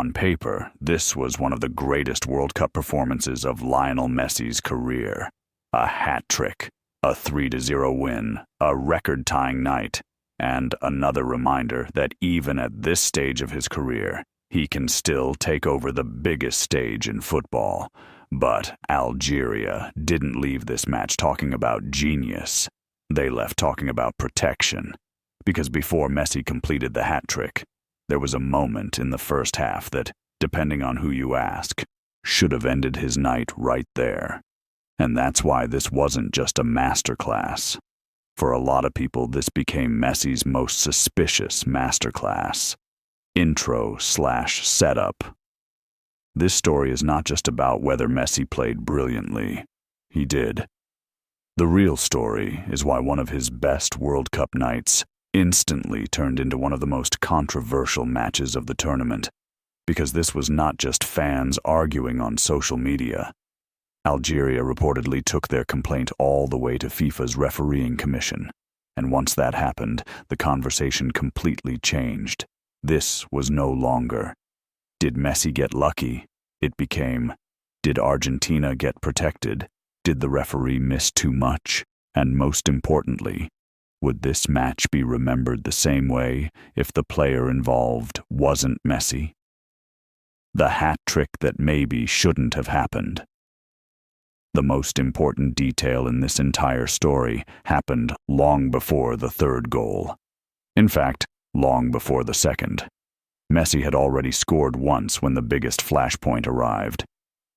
On paper, this was one of the greatest World Cup performances of Lionel Messi's career. A hat trick, a 3-0 win, a record-tying night, and another reminder that even at this stage of his career, he can still take over the biggest stage in football. But Algeria didn't leave this match talking about genius. They left talking about protection. Because before Messi completed the hat trick, there was a moment in the first half that, depending on who you ask, should have ended his night right there. And that's why this wasn't just a masterclass. For a lot of people, this became Messi's most suspicious masterclass. Intro/setup. This story is not just about whether Messi played brilliantly. He did. The real story is why one of his best World Cup nights instantly turned into one of the most controversial matches of the tournament, because this was not just fans arguing on social media. Algeria reportedly took their complaint all the way to FIFA's refereeing commission, and once that happened, the conversation completely changed. This was no longer, did Messi get lucky? It became, did Argentina get protected? Did the referee miss too much? And most importantly, would this match be remembered the same way if the player involved wasn't Messi? The hat trick that maybe shouldn't have happened. The most important detail in this entire story happened long before the third goal. In fact, long before the second. Messi had already scored once when the biggest flashpoint arrived.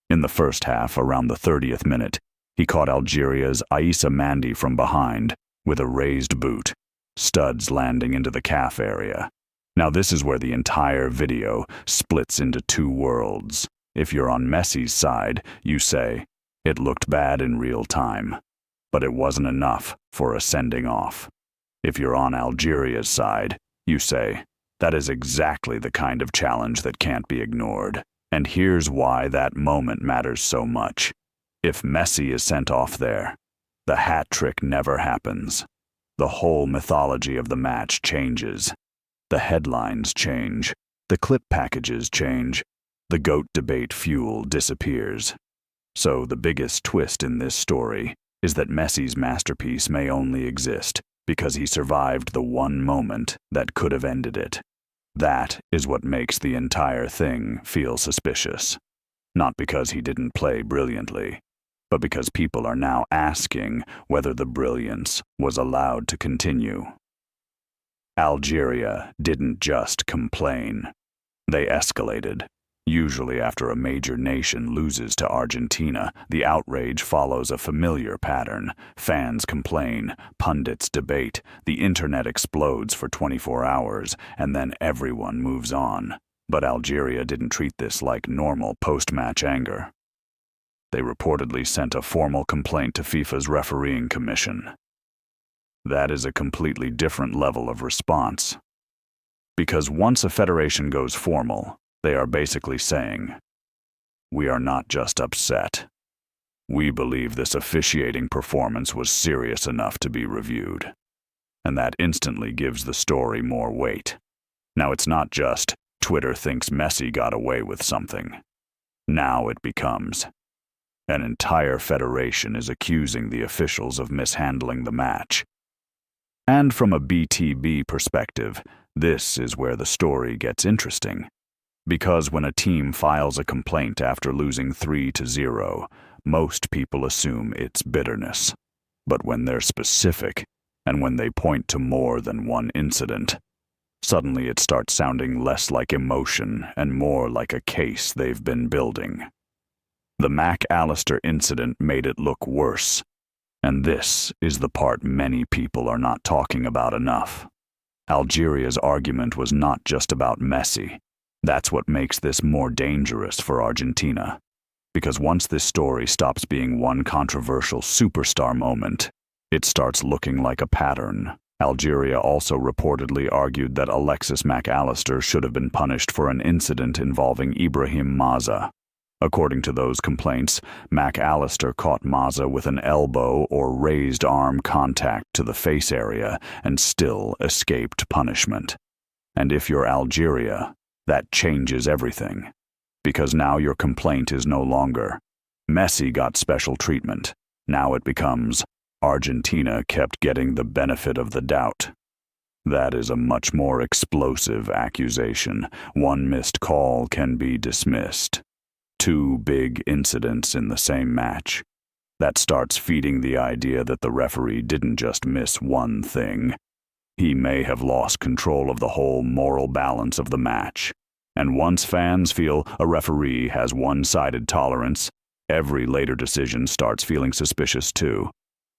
In the first half, around the 30th minute, he caught Algeria's Mandi from behind with a raised boot, studs landing into the calf area. Now this is where the entire video splits into two worlds. If you're on Messi's side, you say, it looked bad in real time, but it wasn't enough for a sending off. If you're on Algeria's side, you say, that is exactly the kind of challenge that can't be ignored. And here's why that moment matters so much. If Messi is sent off there, the hat trick never happens. The whole mythology of the match changes. The headlines change. The clip packages change. The GOAT debate fuel disappears. So the biggest twist in this story is that Messi's masterpiece may only exist because he survived the one moment that could have ended it. That is what makes the entire thing feel suspicious. Not because he didn't play brilliantly, but because people are now asking whether the brilliance was allowed to continue. Algeria didn't just complain. They escalated. Usually after a major nation loses to Argentina, the outrage follows a familiar pattern. Fans complain, pundits debate, the internet explodes for 24 hours, and then everyone moves on. But Algeria didn't treat this like normal post-match anger. They reportedly sent a formal complaint to FIFA's refereeing commission. That is a completely different level of response. Because once a federation goes formal, they are basically saying, we are not just upset. We believe this officiating performance was serious enough to be reviewed. And that instantly gives the story more weight. Now it's not just, Twitter thinks Messi got away with something. Now it becomes, an entire federation is accusing the officials of mishandling the match. And from a BTB perspective, this is where the story gets interesting. Because when a team files a complaint after losing 3-0, most people assume it's bitterness. But when they're specific, and when they point to more than one incident, suddenly it starts sounding less like emotion and more like a case they've been building. The McAllister incident made it look worse, and this is the part many people are not talking about enough. Algeria's argument was not just about Messi. That's what makes this more dangerous for Argentina. Because once this story stops being one controversial superstar moment, it starts looking like a pattern. Algeria also reportedly argued that Alexis McAllister should have been punished for an incident involving Ibrahim Maza. According to those complaints, McAllister caught Maza with an elbow or raised arm contact to the face area and still escaped punishment. And if you're Algeria, That changes everything. Because now your complaint is no longer, Messi got special treatment. Now it becomes, Argentina kept getting the benefit of the doubt. That is a much more explosive accusation. One missed call can be dismissed. Two big incidents in the same match. That starts feeding the idea that the referee didn't just miss one thing. He may have lost control of the whole moral balance of the match. And once fans feel a referee has one-sided tolerance, every later decision starts feeling suspicious too.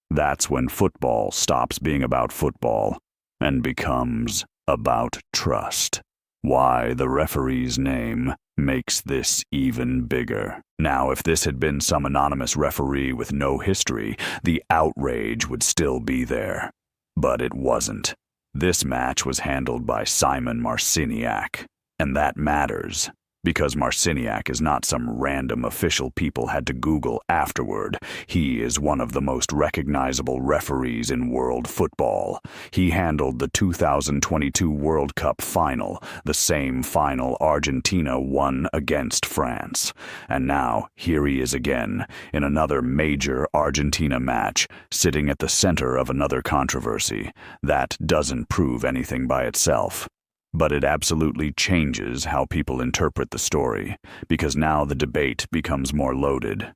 That's when football stops being about football and becomes about trust. Why the referee's name makes this even bigger. Now, if this had been some anonymous referee with no history, the outrage would still be there. But it wasn't. This match was handled by Simon Marciniak. And that matters, because Marciniak is not some random official people had to Google afterward. He is one of the most recognizable referees in world football. He handled the 2022 World Cup final, the same final Argentina won against France. And now, here he is again, in another major Argentina match, sitting at the center of another controversy. That doesn't prove anything by itself. But it absolutely changes how people interpret the story, because now the debate becomes more loaded.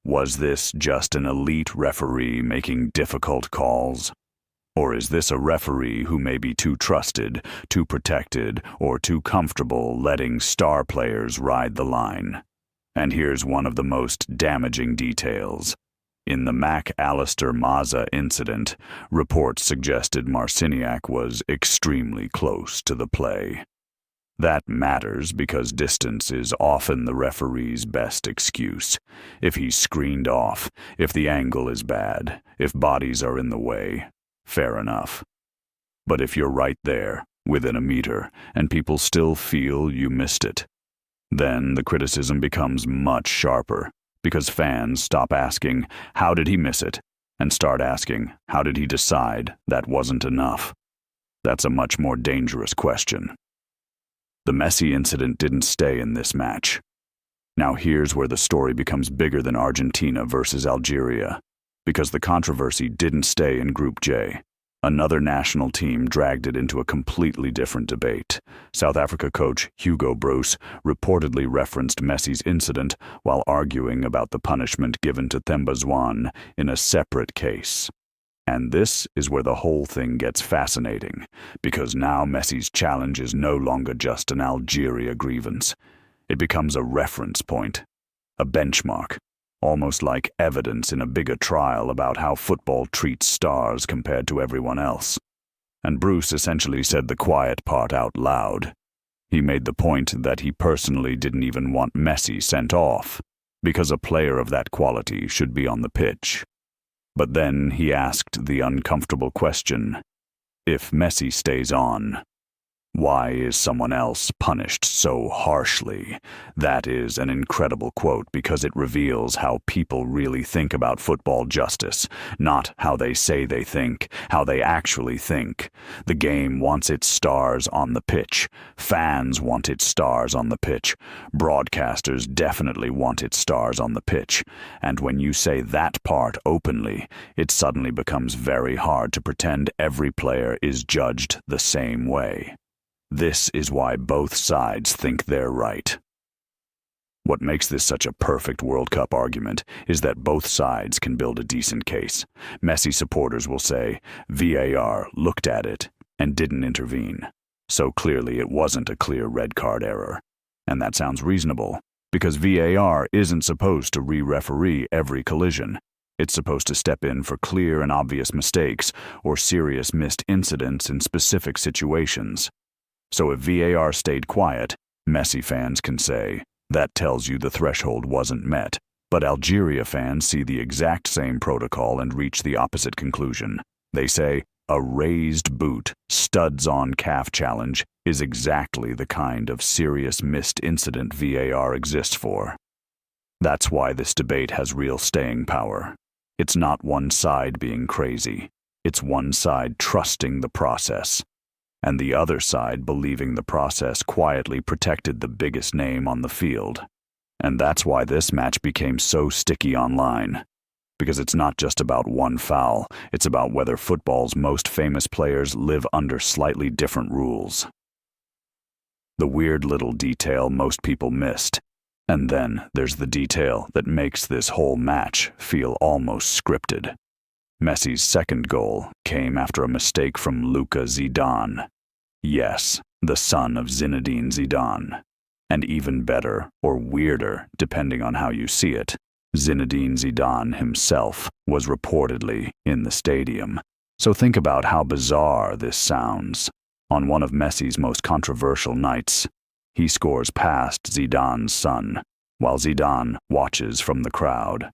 Was this just an elite referee making difficult calls? Or is this a referee who may be too trusted, too protected, or too comfortable letting star players ride the line? And here's one of the most damaging details. In the Mac-Allister Maza incident, reports suggested Marciniak was extremely close to the play. That matters because distance is often the referee's best excuse. If he's screened off, if the angle is bad, if bodies are in the way, fair enough. But if you're right there, within a meter, and people still feel you missed it, then the criticism becomes much sharper. Because fans stop asking, how did he miss it? And start asking, how did he decide that wasn't enough? That's a much more dangerous question. The Messi incident didn't stay in this match. Now here's where the story becomes bigger than Argentina versus Algeria, because the controversy didn't stay in Group J. Another national team dragged it into a completely different debate. South Africa coach Hugo Broos reportedly referenced Messi's incident while arguing about the punishment given to Themba Zwane in a separate case. And this is where the whole thing gets fascinating, because now Messi's challenge is no longer just an Algeria grievance. It becomes a reference point, a benchmark. Almost like evidence in a bigger trial about how football treats stars compared to everyone else. And Bruce essentially said the quiet part out loud. He made the point that he personally didn't even want Messi sent off, because a player of that quality should be on the pitch. But then he asked the uncomfortable question, if Messi stays on, why is someone else punished so harshly? That is an incredible quote because it reveals how people really think about football justice, not how they say they think, how they actually think. The game wants its stars on the pitch. Fans want its stars on the pitch. Broadcasters definitely want its stars on the pitch. And when you say that part openly, it suddenly becomes very hard to pretend every player is judged the same way. This is why both sides think they're right. What makes this such a perfect World Cup argument is that both sides can build a decent case. Messi supporters will say, VAR looked at it and didn't intervene. So clearly it wasn't a clear red card error. And that sounds reasonable, because VAR isn't supposed to re-referee every collision. It's supposed to step in for clear and obvious mistakes or serious missed incidents in specific situations. So if VAR stayed quiet, Messi fans can say, that tells you the threshold wasn't met. But Algeria fans see the exact same protocol and reach the opposite conclusion. They say, a raised boot, studs on calf challenge is exactly the kind of serious missed incident VAR exists for. That's why this debate has real staying power. It's not one side being crazy. It's one side trusting the process. and the other side believing the process quietly protected the biggest name on the field. And that's why this match became so sticky online. Because it's not just about one foul, it's about whether football's most famous players live under slightly different rules. The weird little detail most people missed. And then there's the detail that makes this whole match feel almost scripted. Messi's second goal came after a mistake from Luka Zidane. Yes, the son of Zinedine Zidane. And even better, or weirder, depending on how you see it, Zinedine Zidane himself was reportedly in the stadium. So think about how bizarre this sounds. On one of Messi's most controversial nights, he scores past Zidane's son, while Zidane watches from the crowd.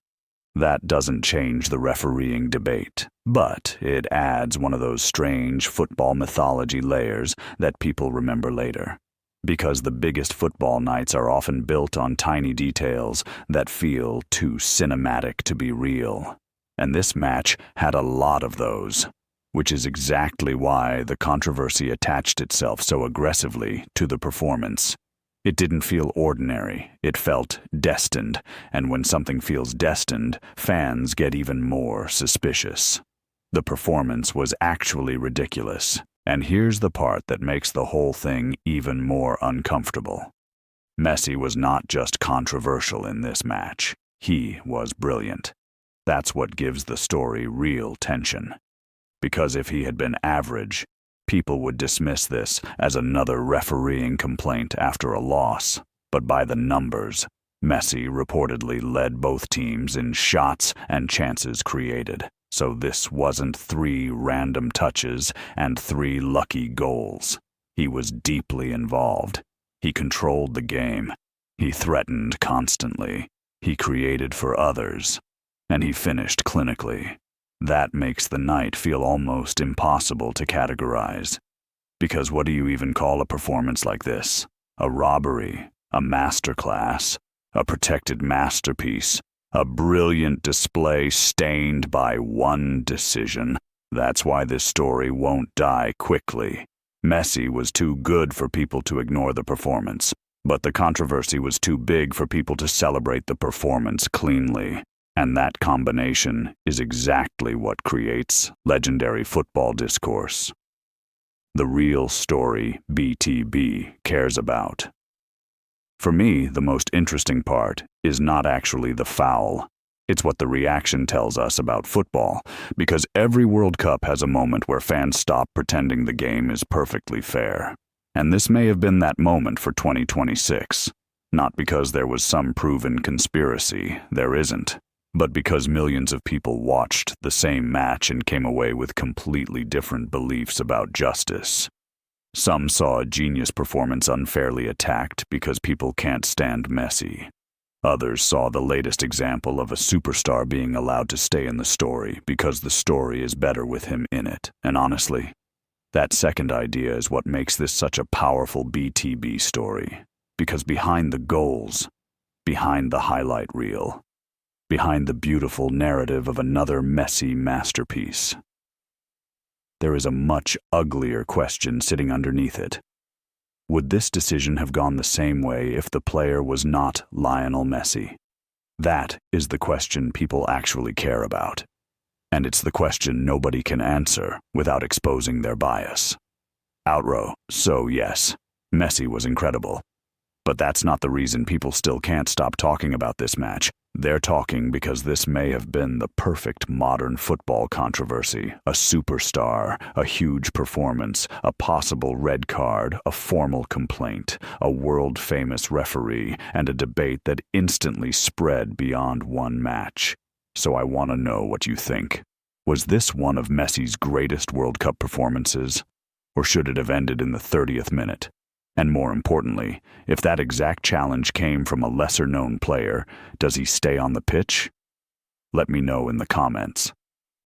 That doesn't change the refereeing debate, but it adds one of those strange football mythology layers that people remember later. Because the biggest football nights are often built on tiny details that feel too cinematic to be real. And this match had a lot of those, which is exactly why the controversy attached itself so aggressively to the performance. It didn't feel ordinary, it felt destined, and when something feels destined, fans get even more suspicious. The performance was actually ridiculous. And here's the part that makes the whole thing even more uncomfortable. Messi was not just controversial in this match. He was brilliant. That's what gives the story real tension. Because if he had been average, people would dismiss this as another refereeing complaint after a loss. But by the numbers, Messi reportedly led both teams in shots and chances created. So this wasn't 3 random touches and 3 lucky goals. He was deeply involved. He controlled the game. He threatened constantly. He created for others. And he finished clinically. That makes the night feel almost impossible to categorize. Because what do you even call a performance like this? A robbery, a masterclass, a protected masterpiece, a brilliant display stained by one decision. That's why this story won't die quickly. Messi was too good for people to ignore the performance, but the controversy was too big for people to celebrate the performance cleanly. And that combination is exactly what creates legendary football discourse. The real story BTB cares about. For me, the most interesting part is not actually the foul. It's what the reaction tells us about football, because every World Cup has a moment where fans stop pretending the game is perfectly fair. And this may have been that moment for 2026. Not because there was some proven conspiracy, there isn't, but because millions of people watched the same match and came away with completely different beliefs about justice. Some saw a genius performance unfairly attacked because people can't stand Messi. Others saw the latest example of a superstar being allowed to stay in the story because the story is better with him in it. And honestly, that second idea is what makes this such a powerful BTB story. Because behind the goals, behind the highlight reel, behind the beautiful narrative of another Messi masterpiece, there is a much uglier question sitting underneath it. Would this decision have gone the same way if the player was not Lionel Messi? That is the question people actually care about. And it's the question nobody can answer without exposing their bias. Outrow, so yes, Messi was incredible. But that's not the reason people still can't stop talking about this match. They're talking because this may have been the perfect modern football controversy. A superstar, a huge performance, a possible red card, a formal complaint, a world-famous referee, and a debate that instantly spread beyond one match. So I want to know what you think. Was this one of Messi's greatest World Cup performances? Or should it have ended in the 30th minute? And more importantly, if that exact challenge came from a lesser-known player, does he stay on the pitch? Let me know in the comments.